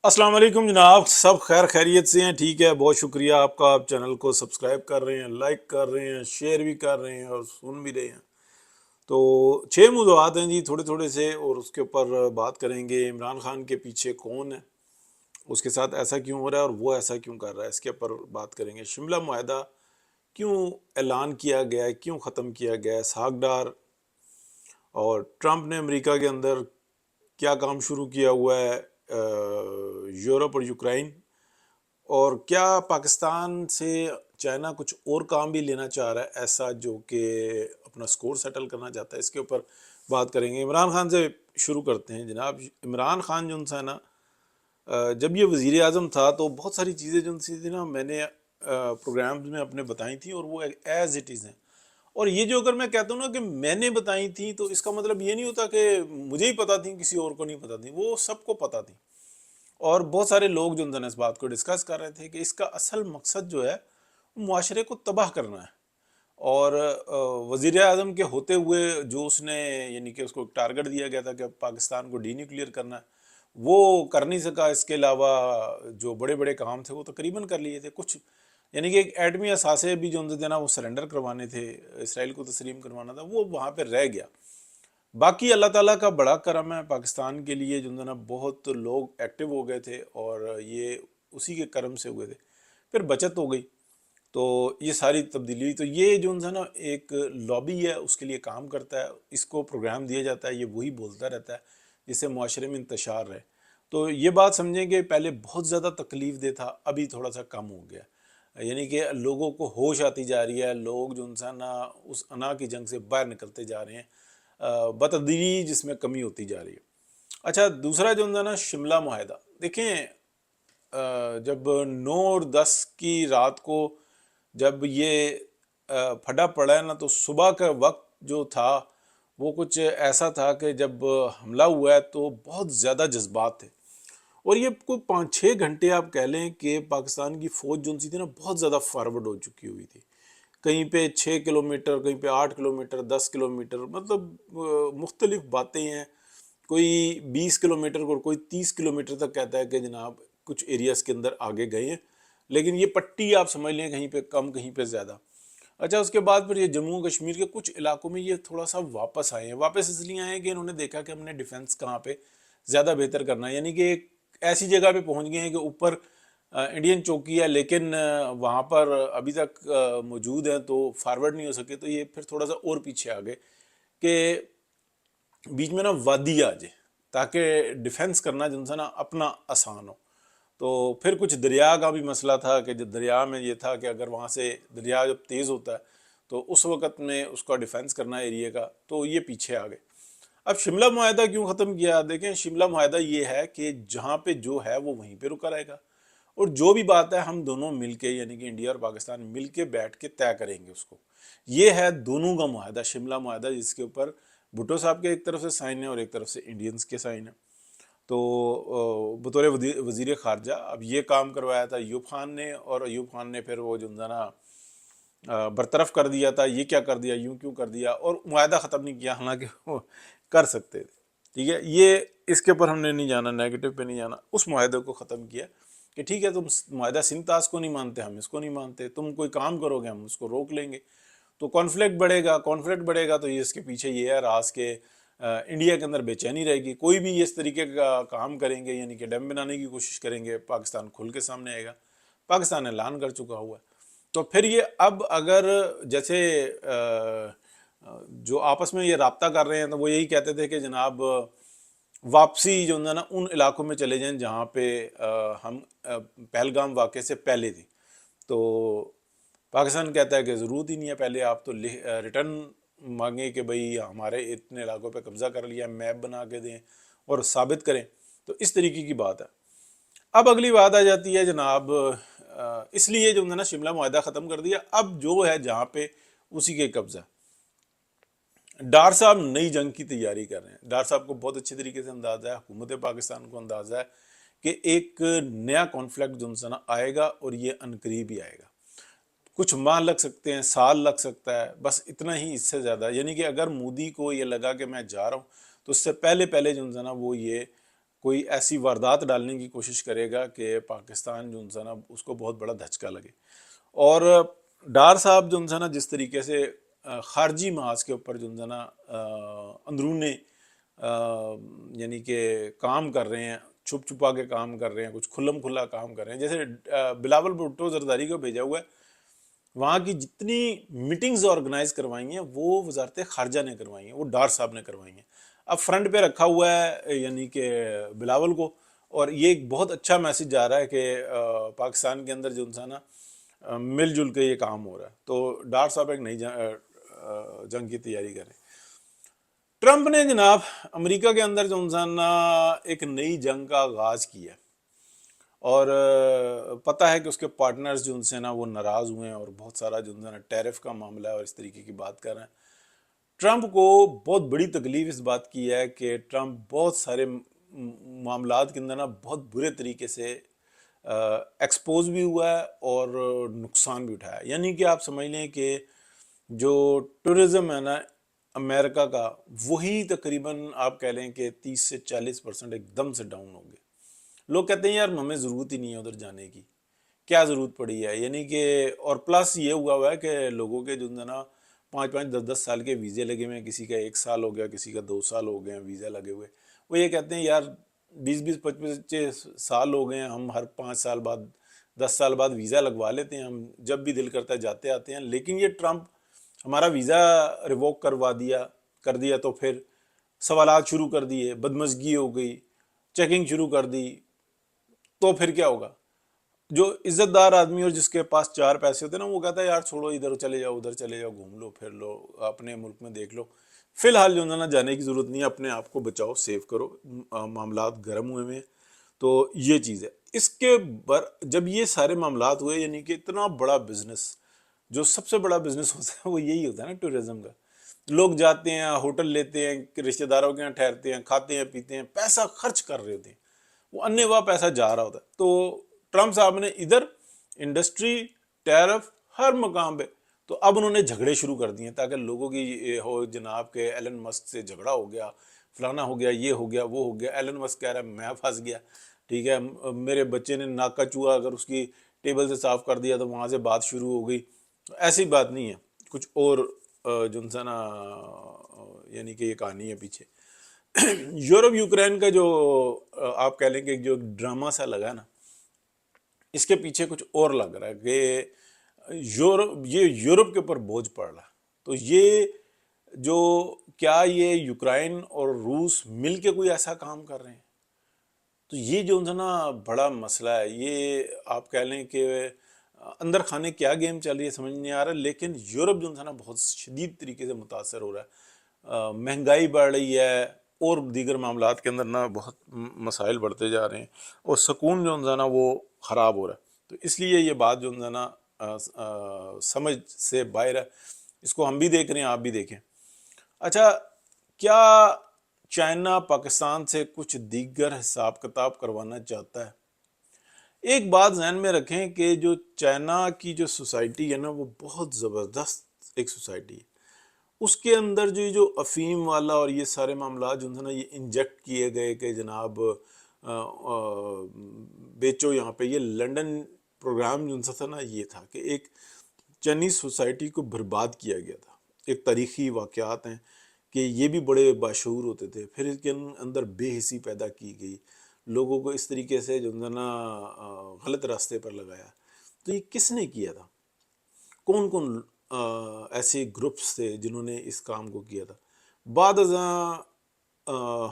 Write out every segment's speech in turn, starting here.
السلام علیکم جناب، سب خیر خیریت سے ہیں؟ ٹھیک ہے، بہت شکریہ آپ کا، آپ چینل کو سبسکرائب کر رہے ہیں، لائک کر رہے ہیں، شیئر بھی کر رہے ہیں اور سن بھی رہے ہیں۔ تو 6 موضوعات ہیں جی، تھوڑے تھوڑے سے، اور اس کے اوپر بات کریں گے۔ عمران خان کے پیچھے کون ہے، اس کے ساتھ ایسا کیوں ہو رہا ہے اور وہ ایسا کیوں کر رہا ہے، اس کے اوپر بات کریں گے۔ شملہ معاہدہ کیوں اعلان کیا گیا ہے، کیوں ختم کیا گیا ہے، ساکھ ڈار اور ٹرمپ نے امریکہ کے اندر کیا کام شروع کیا ہوا ہے، یورپ اور یوکرائن، اور کیا پاکستان سے چائنا کچھ اور کام بھی لینا چاہ رہا ہے ایسا جو کہ اپنا سکور سیٹل کرنا چاہتا ہے، اس کے اوپر بات کریں گے۔ عمران خان سے شروع کرتے ہیں جناب۔ عمران خان جو ہے نا، جب یہ وزیر اعظم تھا تو بہت ساری چیزیں جو سی تھی نا، میں نے پروگرامز میں اپنے بتائی تھیں اور وہ ایز اٹ از ہیں۔ اور یہ جو اگر میں کہتا ہوں نا کہ میں نے بتائی تھیں، تو اس کا مطلب یہ نہیں ہوتا کہ مجھے ہی پتہ تھیں، کسی اور کو نہیں پتہ تھیں، وہ سب کو پتہ تھیں۔ اور بہت سارے لوگ جو اندر اس بات کو ڈسکس کر رہے تھے کہ اس کا اصل مقصد جو ہے معاشرے کو تباہ کرنا ہے۔ اور وزیر اعظم کے ہوتے ہوئے جو اس نے، یعنی کہ اس کو ٹارگٹ دیا گیا تھا کہ پاکستان کو ڈی نیوکلیئر کرنا ہے، وہ کر نہیں سکا۔ اس کے علاوہ جو بڑے بڑے کام تھے وہ تقریباً کر لیے تھے کچھ، یعنی کہ ایک ایٹمی اثاثے بھی جو تھے نا، وہ سرنڈر کروانے تھے، اسرائیل کو تسلیم کروانا تھا، وہ وہاں پہ رہ گیا۔ باقی اللہ تعالیٰ کا بڑا کرم ہے پاکستان کے لیے، جو نا بہت لوگ ایکٹیو ہو گئے تھے اور یہ اسی کے کرم سے ہوئے تھے، پھر بچت ہو گئی، تو یہ ساری تبدیلی ہوئی۔ تو یہ جو نا ایک لابی ہے، اس کے لیے کام کرتا ہے، اس کو پروگرام دیا جاتا ہے، یہ وہی بولتا رہتا ہے جس سے معاشرے میں انتشار رہے۔ تو یہ بات سمجھیں کہ پہلے بہت زیادہ تکلیف دہ تھا، ابھی تھوڑا سا کم ہو گیا، یعنی کہ لوگوں کو ہوش آتی جا رہی ہے، لوگ جو نا اس انا کی جنگ سے باہر نکلتے جا رہے ہیں، بتدریج جس میں کمی ہوتی جا رہی ہے۔ اچھا، دوسرا جو نا شملہ معاہدہ، دیکھیں جب 9 اور 10 کی رات کو جب یہ پھڈا پڑا ہے نا، تو صبح کا وقت جو تھا وہ کچھ ایسا تھا کہ جب حملہ ہوا ہے تو بہت زیادہ جذبات تھے، اور یہ کوئی 5-6 گھنٹے آپ کہہ لیں کہ پاکستان کی فوج جو سی تھی نا، بہت زیادہ فارورڈ ہو چکی ہوئی تھی، کہیں پہ 6 کلومیٹر، کہیں پہ 8 کلومیٹر، 10 کلومیٹر، مطلب مختلف باتیں ہیں۔ کوئی 20 کلومیٹر اور کوئی 30 کلومیٹر تک کہتا ہے کہ جناب کچھ ایریاز کے اندر آگے گئے ہیں، لیکن یہ پٹی آپ سمجھ لیں کہیں پہ کم کہیں پہ زیادہ۔ اچھا، اس کے بعد پھر یہ جموں کشمیر کے کچھ علاقوں میں یہ تھوڑا سا واپس آئے ہیں۔ واپس اس لیے آئے ہیں کہ انہوں نے دیکھا کہ ہم نے ڈیفنس کہاں پہ زیادہ بہتر کرنا ہے، یعنی کہ ایک ایسی جگہ پہ پہنچ گئے ہیں کہ اوپر انڈین چوکی ہے، لیکن وہاں پر ابھی تک موجود ہیں، تو فارورڈ نہیں ہو سکے، تو یہ پھر تھوڑا سا اور پیچھے آ گئے کہ بیچ میں نا وادی آ جائے تاکہ ڈیفنس کرنا جو نا اپنا آسان ہو۔ تو پھر کچھ دریا کا بھی مسئلہ تھا کہ جو دریا میں یہ تھا کہ اگر وہاں سے دریا جب تیز ہوتا ہے تو اس وقت میں اس کا ڈیفنس کرنا ایریا کا، تو یہ پیچھے آ گئے۔ اب شملہ معاہدہ کیوں ختم کیا؟ دیکھیں، شملہ معاہدہ یہ ہے کہ جہاں پہ جو ہے وہ وہیں پہ رکا رہے گا، اور جو بھی بات ہے ہم دونوں مل کے، یعنی کہ انڈیا اور پاکستان مل کے بیٹھ کے طے کریں گے اس کو۔ یہ ہے دونوں کا معاہدہ، شملہ معاہدہ، جس کے اوپر بھٹو صاحب کے ایک طرف سے سائن ہے اور ایک طرف سے انڈینز کے سائن ہے۔ تو بطور وزیر خارجہ اب یہ کام کروایا تھا ایوب خان نے، اور ایوب خان نے پھر وہ جو نا برطرف کر دیا تھا، یہ کیا کر دیا، یوں کیوں کر دیا، اور معاہدہ ختم نہیں کیا، حالانکہ وہ کر سکتے تھے۔ ٹھیک ہے، یہ اس کے اوپر ہم نے نہیں جانا، نیگیٹو پہ نہیں جانا، اس معاہدے کو ختم کیا کہ ٹھیک ہے، تم معاہدہ سنتاس کو نہیں مانتے، ہم اس کو نہیں مانتے، تم کوئی کام کرو گے ہم اس کو روک لیں گے، تو کانفلکٹ بڑھے گا، تو یہ اس کے پیچھے یہ ہے راز کہ انڈیا کے اندر بے چینی رہے گی، کوئی بھی اس طریقے کا کام کریں گے، یعنی کہ ڈیم بنانے کی کوشش کریں گے، پاکستان کھل کے سامنے آئے گا۔ پاکستان اعلان کر چکا ہوا ہے، تو پھر یہ اب اگر جیسے جو آپس میں یہ رابطہ کر رہے ہیں، تو وہ یہی کہتے تھے کہ جناب واپسی جو نا ان علاقوں میں چلے جائیں جہاں پہ ہم پہلگام واقعے سے پہلے تھی، تو پاکستان کہتا ہے کہ ضرورت ہی نہیں ہے، پہلے آپ تو ریٹرن مانگیں کہ بھئی ہمارے اتنے علاقوں پہ قبضہ کر لیا، میپ بنا کے دیں اور ثابت کریں، تو اس طریقے کی بات ہے۔ اب اگلی بات آ جاتی ہے جناب، اس لیے جو نا شملہ معاہدہ ختم کر دیا، اب جو ہے جہاں پہ اسی کے قبضہ۔ ڈار صاحب نئی جنگ کی تیاری کر رہے ہیں، ڈار صاحب کو بہت اچھے طریقے سے اندازہ ہے، حکومت پاکستان کو اندازہ ہے کہ ایک نیا کانفلکٹ جو نا آئے گا، اور یہ عنقریب ہی آئے گا، کچھ ماہ لگ سکتے ہیں، سال لگ سکتا ہے، بس اتنا ہی، اس سے زیادہ، یعنی کہ اگر مودی کو یہ لگا کہ میں جا رہا ہوں، تو اس سے پہلے جو نا وہ یہ کوئی ایسی واردات ڈالنے کی کوشش کرے گا کہ پاکستان جو انسان اس کو بہت بڑا دھچکا لگے. اور ڈار صاحب جو انسان جس طریقے سے خارجی محاذ کے اوپر جو انسان اندرون یعنی کہ کام کر رہے ہیں, چھپ چھپا کے کام کر رہے ہیں, کچھ کھلم کھلا کام کر رہے ہیں. جیسے بلاول بھٹو زرداری کو بھیجا ہوا ہے, وہاں کی جتنی میٹنگز آرگنائز کروائی ہیں وہ وزارت خارجہ نے کروائی ہیں, وہ ڈار صاحب نے کروائی ہیں. اب فرنٹ پہ رکھا ہوا ہے یعنی کہ بلاول کو, اور یہ ایک بہت اچھا میسج جا رہا ہے کہ پاکستان کے اندر جو انسان مل جل کے یہ کام ہو رہا ہے. تو ڈار صاحب ایک نئی جنگ کی تیاری کر رہے ہیں. ٹرمپ نے جناب امریکہ کے اندر جو انسان ایک نئی جنگ کا آغاز کیا, اور پتہ ہے کہ اس کے پارٹنرز جو ان سے وہ ناراض ہوئے ہیں اور بہت سارا جو ٹیرف کا معاملہ ہے اور اس طریقے کی بات کر رہے ہیں. ٹرمپ کو بہت بڑی تکلیف اس بات کی ہے کہ ٹرمپ بہت سارے معاملات کے اندر بہت برے طریقے سے ایکسپوز بھی ہوا ہے اور نقصان بھی اٹھایا. یعنی کہ آپ سمجھ لیں کہ جو ٹورزم ہے نا امریکہ کا, وہی تقریباً آپ کہہ لیں کہ 30 سے 40% ایک دم سے ڈاؤن ہو گئے. لوگ کہتے ہیں یار ہمیں ضرورت ہی نہیں ہے ادھر جانے کی, کیا ضرورت پڑی ہے. یعنی کہ اور پلس یہ ہوا ہے کہ لوگوں کے جو نا 5-5 10-10 سال کے ویزے لگے ہوئے ہیں, کسی کا 1 سال ہو گیا, کسی کا 2 سال ہو گئے ہیں ویزا لگے ہوئے. وہ یہ کہتے ہیں یار 20-25 سال ہو گئے ہیں, ہم ہر 5 سال بعد 10 سال بعد ویزا لگوا لیتے ہیں, ہم جب بھی دل کرتا ہے جاتے آتے ہیں. لیکن یہ ٹرمپ ہمارا ویزا ریووک کر دیا تو پھر سوالات شروع کر دیے, بدمزگی ہو گئی, چیکنگ شروع کر دی, تو پھر کیا ہوگا. جو عزت دار آدمی اور جس کے پاس 4 پیسے ہوتے ہیں نا, وہ کہتا ہے یار چھوڑو, ادھر چلے جاؤ ادھر چلے جاؤ, گھوم لو پھر لو, اپنے ملک میں دیکھ لو, فی الحال جو نا جانے کی ضرورت نہیں ہے, اپنے آپ کو بچاؤ, سیو کرو, معاملات گرم ہوئے ہیں. تو یہ چیز ہے. اس کے جب یہ سارے معاملات ہوئے, یعنی کہ اتنا بڑا بزنس, جو سب سے بڑا بزنس ہوتا ہے وہ یہی ہوتا ہے نا ٹورزم کا. لوگ جاتے ہیں, ہوٹل لیتے ہیں, رشتہ داروں کے یہاں ٹھہرتے ہیں, کھاتے ہیں پیتے ہیں, پیسہ خرچ کر رہے ہوتے ہیں, وہ انیہ واہ پیسہ جا رہا ہوتا ہے. تو ٹرمپ صاحب نے ادھر انڈسٹری, ٹیرف, ہر مقام پہ, تو اب انہوں نے جھگڑے شروع کر دیے تاکہ لوگوں کی ہو جناب کے ایلن مسک سے جھگڑا ہو گیا, فلانا ہو گیا, یہ ہو گیا, وہ ہو گیا. ایلن مسک کہہ رہا ہے میں پھنس گیا, ٹھیک ہے, میرے بچے نے ناک کا چوہا اگر اس کی ٹیبل سے صاف کر دیا تو وہاں سے بات شروع ہو گئی. ایسی بات نہیں ہے, کچھ اور جو انسان یعنی کہ یہ کہانی ہے پیچھے. یورپ یوکرین کا جو آپ کہہ لیں کہ جو ڈرامہ سا لگا نا, اس کے پیچھے کچھ اور لگ رہا ہے کہ یورپ کے اوپر بوجھ پڑ رہا ہے. تو یہ جو کیا یہ یوکرائن اور روس مل کے کوئی ایسا کام کر رہے ہیں, تو یہ جو نا بڑا مسئلہ ہے. یہ آپ کہہ لیں کہ اندر کھانے کیا گیم چل رہی ہے سمجھ نہیں آ رہا. لیکن یورپ جو نا بہت شدید طریقے سے متاثر ہو رہا ہے, مہنگائی بڑھ رہی ہے, اور دیگر معاملات کے اندر نا بہت مسائل بڑھتے جا رہے ہیں, اور سکون جو نا وہ خراب ہو رہا ہے. تو اس لیے یہ بات جو نا سمجھ سے باہر ہے. اس کو ہم بھی دیکھ رہے ہیں, آپ بھی دیکھیں. اچھا, کیا چائنا پاکستان سے کچھ دیگر حساب کتاب کروانا چاہتا ہے؟ ایک بات ذہن میں رکھیں کہ جو چائنا کی جو سوسائٹی ہے نا وہ بہت زبردست ایک سوسائٹی ہے. اس کے اندر جو افیم والا اور یہ سارے معاملات جو نا یہ انجیکٹ کیے گئے کہ جناب بیچو یہاں پہ, یہ لنڈن پروگرام جو تھا نا, یہ تھا کہ ایک چائنیز سوسائٹی کو برباد کیا گیا تھا. ایک تاریخی واقعات ہیں کہ یہ بھی بڑے باشعور ہوتے تھے, پھر اس کے اندر بے حسی پیدا کی گئی, لوگوں کو اس طریقے سے جو نا غلط راستے پر لگایا. تو یہ کس نے کیا تھا؟ کون کون ایسے گروپس تھے جنہوں نے اس کام کو کیا تھا؟ بعد ازاں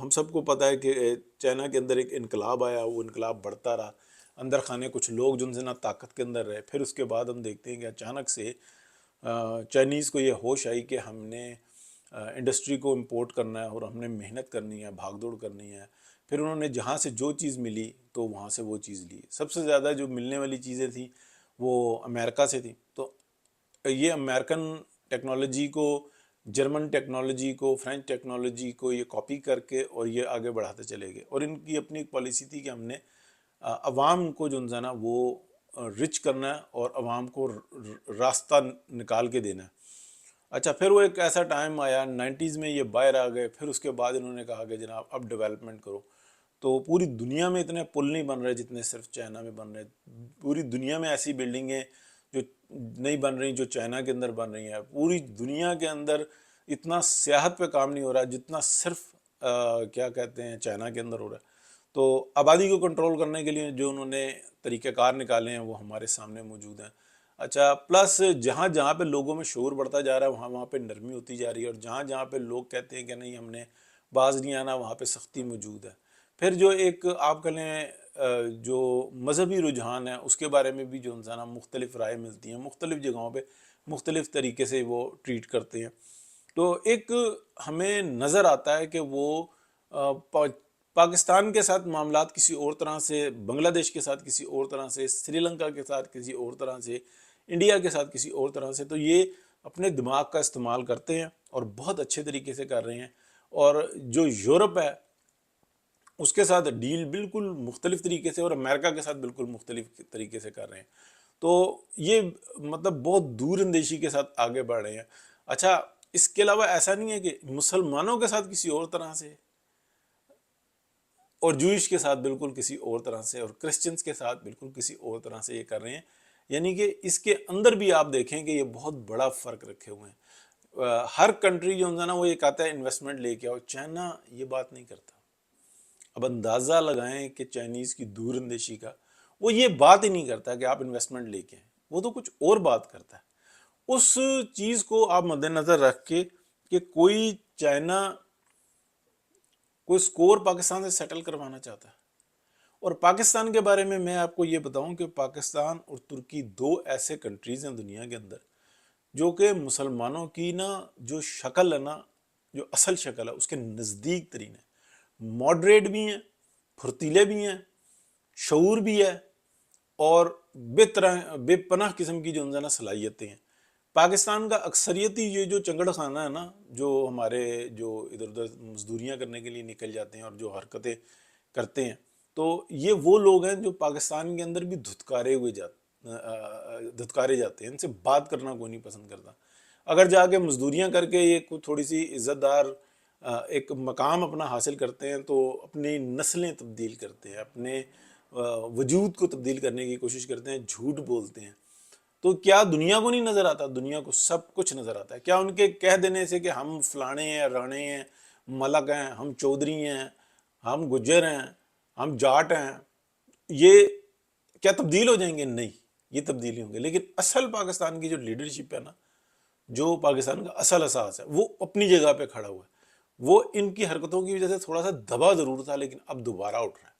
ہم سب کو پتہ ہے کہ چائنا کے اندر ایک انقلاب آیا, وہ انقلاب بڑھتا رہا, اندر خانے کچھ لوگ جن سے نا طاقت کے اندر رہے. پھر اس کے بعد ہم دیکھتے ہیں کہ اچانک سے چائنیز کو یہ ہوش آئی کہ ہم نے انڈسٹری کو امپورٹ کرنا ہے اور ہم نے محنت کرنی ہے, بھاگ دوڑ کرنی ہے. پھر انہوں نے جہاں سے جو چیز ملی تو وہاں سے وہ چیز لی. سب سے زیادہ جو ملنے والی چیزیں تھیں وہ امریکہ سے تھیں. تو یہ امریکن ٹیکنالوجی کو, جرمن ٹیکنالوجی کو, فرینچ ٹیکنالوجی کو یہ کاپی کر کے اور یہ آگے بڑھاتے چلے گئے. اور ان کی اپنی ایک پالیسی تھی کہ ہم نے عوام کو جو نا وہ رچ کرنا ہے اور عوام کو راستہ نکال کے دینا ہے. اچھا, پھر وہ ایک ایسا ٹائم آیا 90s میں, یہ باہر آ گئے. پھر اس کے بعد انہوں نے کہا کہ جناب اب ڈیولپمنٹ کرو. تو پوری دنیا میں اتنے پل نہیں بن رہے جتنے صرف چائنا میں بن رہے. پوری دنیا میں ایسی بلڈنگیں جو نہیں بن رہی جو چائنا کے اندر بن رہی ہیں. پوری دنیا کے اندر اتنا سیاحت پہ کام نہیں ہو رہا جتنا صرف کیا کہتے ہیں چائنا کے اندر ہو رہا ہے. تو آبادی کو کنٹرول کرنے کے لیے جو انہوں نے طریقہ کار نکالے ہیں وہ ہمارے سامنے موجود ہیں. اچھا، پلس جہاں جہاں پہ لوگوں میں شعور بڑھتا جا رہا ہے وہاں وہاں پہ نرمی ہوتی جا رہی ہے، اور جہاں جہاں پہ لوگ کہتے ہیں کہ نہیں ہم نے باز نہیں آنا وہاں پہ سختی موجود ہے. پھر جو ایک آپ کہیں جو مذہبی رجحان ہے اس کے بارے میں بھی جو انسان مختلف رائے ملتی ہیں، مختلف جگہوں پہ مختلف طریقے سے وہ ٹریٹ کرتے ہیں. تو ایک ہمیں نظر آتا ہے کہ وہ پاکستان کے ساتھ معاملات کسی اور طرح سے، بنگلہ دیش کے ساتھ کسی اور طرح سے، سری لنکا کے ساتھ کسی اور طرح سے، انڈیا کے ساتھ کسی اور طرح سے. تو یہ اپنے دماغ کا استعمال کرتے ہیں اور بہت اچھے طریقے سے کر رہے ہیں. اور جو یورپ ہے اس کے ساتھ ڈیل بالکل مختلف طریقے سے، اور امریکہ کے ساتھ بالکل مختلف طریقے سے کر رہے ہیں. تو یہ مطلب بہت دور اندیشی کے ساتھ آگے بڑھ رہے ہیں. اچھا، اس کے علاوہ ایسا نہیں ہے کہ مسلمانوں کے ساتھ کسی اور طرح سے، اور جوئش کے ساتھ بالکل کسی اور طرح سے، اور کرسچنز کے ساتھ بالکل کسی اور طرح سے یہ کر رہے ہیں. یعنی کہ اس کے اندر بھی آپ دیکھیں کہ یہ بہت بڑا فرق رکھے ہوئے ہیں. ہر کنٹری جو ہے نا وہ یہ کہتا ہے انویسٹمنٹ لے کے آؤ، چائنا یہ بات نہیں کرتا. اب اندازہ لگائیں کہ چائنیز کی دور اندیشی کا، وہ یہ بات ہی نہیں کرتا کہ آپ انویسٹمنٹ لے کے آئیں، وہ تو کچھ اور بات کرتا ہے. اس چیز کو آپ مد نظر رکھ کے کہ کوئی چائنا کوئی سکور پاکستان سے سیٹل کروانا چاہتا ہے. اور پاکستان کے بارے میں میں آپ کو یہ بتاؤں کہ پاکستان اور ترکی دو ایسے کنٹریز ہیں دنیا کے اندر جو کہ مسلمانوں کی نا جو شکل ہے نا، جو اصل شکل ہے اس کے نزدیک ترین ہے. ماڈریٹ بھی ہیں، پھرتیلے بھی ہیں، شعور بھی ہے، اور بے پناہ قسم کی جو نا صلاحیتیں ہیں. پاکستان کا اکثریتی یہ جو چنگڑ خانہ ہے نا، جو ہمارے جو ادھر ادھر مزدوریاں کرنے کے لیے نکل جاتے ہیں اور جو حرکتیں کرتے ہیں، تو یہ وہ لوگ ہیں جو پاکستان کے اندر بھی دھتکارے جاتے ہیں. ان سے بات کرنا کوئی نہیں پسند کرتا. اگر جا کے مزدوریاں کر کے یہ تھوڑی سی عزت دار ایک مقام اپنا حاصل کرتے ہیں تو اپنی نسلیں تبدیل کرتے ہیں، اپنے وجود کو تبدیل کرنے کی کوشش کرتے ہیں، جھوٹ بولتے ہیں. تو کیا دنیا کو نہیں نظر آتا؟ دنیا کو سب کچھ نظر آتا ہے. کیا ان کے کہہ دینے سے کہ ہم فلانے ہیں، رانے ہیں، ملک ہیں، ہم چودھری ہیں، ہم گجر ہیں، ہم جاٹ ہیں، یہ کیا تبدیل ہو جائیں گے؟ نہیں، یہ تبدیل نہیں ہوں گے. لیکن اصل پاکستان کی جو لیڈرشپ ہے نا، جو پاکستان کا اصل اساس ہے، وہ اپنی جگہ پہ کھڑا ہوا ہے. وہ ان کی حرکتوں کی وجہ سے تھوڑا سا دبا ضرور تھا، لیکن اب دوبارہ اٹھ رہا ہے.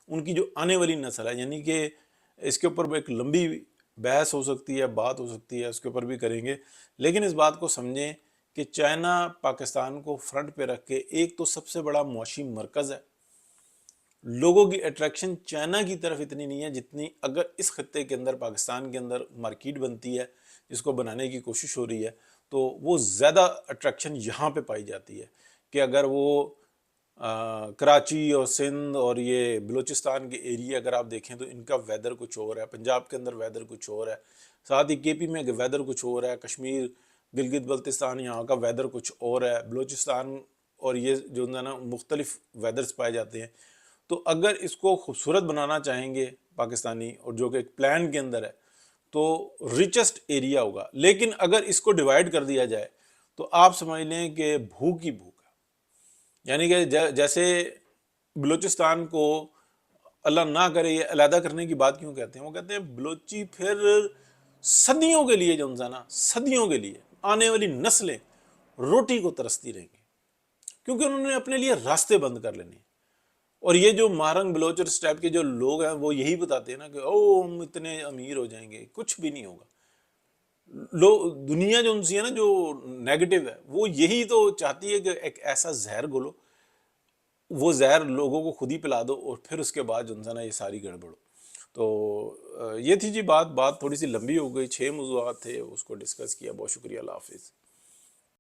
ان کی جو آنے والی نسل ہے، یعنی کہ اس کے اوپر ایک لمبی بحث ہو سکتی ہے، بات ہو سکتی ہے، اس کے اوپر بھی کریں گے. لیکن اس بات کو سمجھیں کہ چائنا پاکستان کو فرنٹ پہ رکھ کے ایک تو سب سے بڑا معاشی مرکز ہے. لوگوں کی اٹریکشن چائنا کی طرف اتنی نہیں ہے جتنی اگر اس خطے کے اندر پاکستان کے اندر مارکیٹ بنتی ہے، جس کو بنانے کی کوشش ہو رہی ہے، تو وہ زیادہ اٹریکشن یہاں پہ پائی جاتی ہے. کہ اگر وہ کراچی اور سندھ اور یہ بلوچستان کے ایریا اگر آپ دیکھیں تو ان کا ویدر کچھ اور ہے، پنجاب کے اندر ویدر کچھ اور ہے، ساتھ ہی کے پی میں ویدر کچھ اور ہے، کشمیر، گلگت بلتستان یہاں کا ویدر کچھ اور ہے، بلوچستان اور یہ جو نا مختلف ویدرز پائے جاتے ہیں. تو اگر اس کو خوبصورت بنانا چاہیں گے پاکستانی، اور جو کہ ایک پلان کے اندر ہے، تو ریچسٹ ایریا ہوگا. لیکن اگر اس کو ڈیوائیڈ کر دیا جائے تو آپ سمجھ لیں کہ بھوک ہی بھوک ہے. یعنی کہ جیسے بلوچستان کو اللہ نہ کرے یہ علیحدہ کرنے کی بات کیوں کہتے ہیں؟ وہ کہتے ہیں بلوچی پھر صدیوں کے لیے جو نا صدیوں کے لیے آنے والی نسلیں روٹی کو ترستی رہیں گی، کیونکہ انہوں نے اپنے لیے راستے بند کر لینے. اور یہ جو مارنگ بلوچ اور اس ٹائپ کے جو لوگ ہیں وہ یہی بتاتے ہیں نا کہ ہم اتنے امیر ہو جائیں گے. کچھ بھی نہیں ہوگا. دنیا جو ان سے ہے نا جو نیگیٹو ہے، وہ یہی تو چاہتی ہے کہ ایک ایسا زہر گھولو، وہ زہر لوگوں کو خود ہی پلا دو، اور پھر اس کے بعد جو نا یہ ساری گڑبڑ. تو یہ تھی جی بات تھوڑی سی لمبی ہو گئی، 6 موضوعات تھے، اس کو ڈسکس کیا. بہت شکریہ، اللہ حافظ.